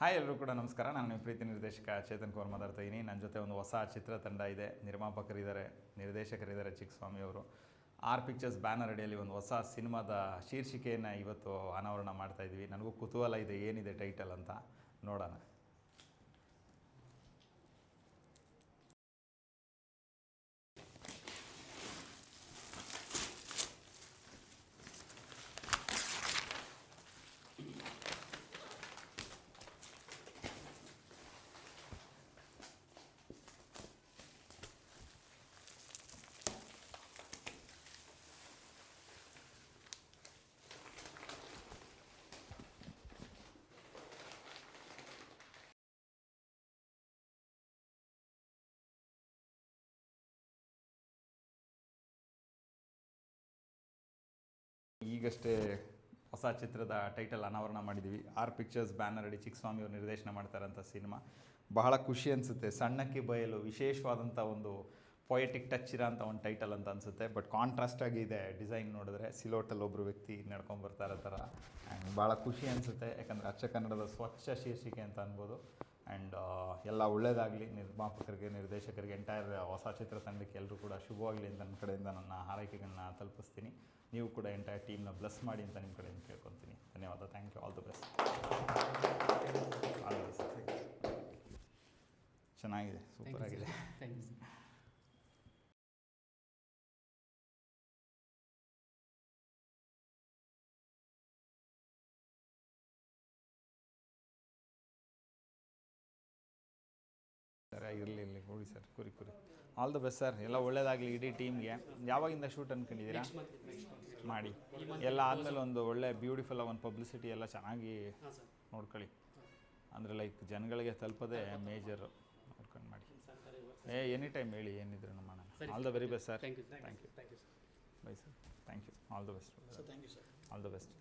Hi ಎಲ್ಲರೂ ಕೂಡ ನಮಸ್ಕಾರ. ನಾನು ನಿಮ್ಮ ಪ್ರೀತಿ ನಿರ್ದೇಶಕ ಚೇತನ್ ಕುಮಾರ್ ಮಾತಾಡ್ತಾ ಇದ್ದೀನಿ. ನನ್ನ ಜೊತೆ ಒಂದು ಹೊಸ ಚಿತ್ರತಂಡ ಇದೆ, ನಿರ್ಮಾಪಕರಿದ್ದಾರೆ, ನಿರ್ದೇಶಕರಿದ್ದಾರೆ ಚಿಕ್ಕಸ್ವಾಮಿ ಅವರು. ಆರ್ ಪಿಕ್ಚರ್ಸ್ ಬ್ಯಾನರ್ ಅಡಿಯಲ್ಲಿ ಒಂದು ಹೊಸ ಸಿನಿಮಾದ ಶೀರ್ಷಿಕೆಯನ್ನು ಇವತ್ತು ಅನಾವರಣ ಮಾಡ್ತಾಯಿದ್ವಿ. ನನಗೂ ಕುತೂಹಲ ಇದೆ, ಏನಿದೆ ಟೈಟಲ್ ಅಂತ ನೋಡೋಣ. ಈಗಷ್ಟೇ ಹೊಸ ಚಿತ್ರದ ಟೈಟಲ್ ಅನಾವರಣ ಮಾಡಿದ್ದೀವಿ. ಆರ್ ಪಿಕ್ಚರ್ಸ್ ಬ್ಯಾನರ್ ಅಡಿ ಚಿಕ್ಕಸ್ವಾಮಿ ಅವರು ನಿರ್ದೇಶನ ಮಾಡ್ತಾರಂಥ ಸಿನಿಮಾ. ಬಹಳ ಖುಷಿ ಅನಿಸುತ್ತೆ. ಸಣ್ಣಕ್ಕೆ ಬಯಲು ವಿಶೇಷವಾದಂಥ ಒಂದು ಪೊಯೆಟಿಕ್ ಟಚ್ ಇರೋ ಅಂಥ ಒಂದು ಟೈಟಲ್ ಅಂತ ಅನಿಸುತ್ತೆ. ಬಟ್ ಕಾಂಟ್ರಾಸ್ಟ್ ಇದೆ ಡಿಸೈನ್ ನೋಡಿದ್ರೆ. ಸಿಲೋಟಲ್ಲಿ ಒಬ್ಬರು ವ್ಯಕ್ತಿ ನಡ್ಕೊಂಬರ್ತಾರೋ ಥರ. ಆ್ಯಂಡ್ ಭಾಳ ಖುಷಿ ಅನಿಸುತ್ತೆ, ಯಾಕಂದರೆ ಅಚ್ಚ ಕನ್ನಡದ ಸ್ವಚ್ಛ ಶೀರ್ಷಿಕೆ ಅಂತ ಅನ್ಬೋದು. ಆ್ಯಂಡ್ ಎಲ್ಲ ಒಳ್ಳೆಯದಾಗಲಿ ನಿರ್ಮಾಪಕರಿಗೆ, ನಿರ್ದೇಶಕರಿಗೆ, ಎಂಟೈರ್ ಹೊಸ ಚಿತ್ರತಂಡಕ್ಕೆ ಎಲ್ಲರೂ ಕೂಡ ಶುಭವಾಗಲಿ ಅಂತ ನನ್ನ ಕಡೆಯಿಂದ ನನ್ನ ಹಾರೈಕೆಗಳನ್ನ ತಲುಪಿಸ್ತೀನಿ. ನೀವು ಕೂಡ ಎಂಟೈರ್ ಟೀಮ್ನ ಬ್ಲೆಸ್ ಮಾಡಿ ಅಂತ ನಿಮ್ಮ ಕಡೆಯಿಂದ ಕೇಳ್ಕೊತೀನಿ. ಧನ್ಯವಾದ. Thank you. All the best. ಚೆನ್ನಾಗಿದೆ, ಸೂಪರ್ ಆಗಿದೆ. Thank you sir. ಸರ್ ಇರಲಿ ಕೊಡಿ ಸರ್, ಕುರಿ ಆಲ್ ದ ಬೆಸ್ಟ್ ಸರ್. ಎಲ್ಲ ಒಳ್ಳೇದಾಗಲಿ ಇಡೀ ಟೀಮ್ಗೆ. ಯಾವಾಗಿಂದ ಶೂಟ್ ಅಂದ್ಕೊಂಡಿದ್ದೀರಾ? ಮಾಡಿ ಎಲ್ಲ ಆದಮೇಲೆ ಒಂದು ಒಳ್ಳೆ ಬ್ಯೂಟಿಫುಲ್ ಒಂದು ಪಬ್ಲಿಸಿಟಿ ಎಲ್ಲ ಚೆನ್ನಾಗಿ ನೋಡ್ಕೊಳ್ಳಿ. ಅಂದರೆ ಲೈಕ್ ಜನಗಳಿಗೆ ತಲುಪೋದೇ ಮೇಜರ್. ನೋಡ್ಕೊಂಡು ಮಾಡಿ. ಎನಿ ಟೈಮ್ ಹೇಳಿ, ಏನಿದ್ರು ನಮ್ಮ all the very best sir. Thank you. Thank you. Bye sir. Thank you. All the best. Thank you sir. All the best.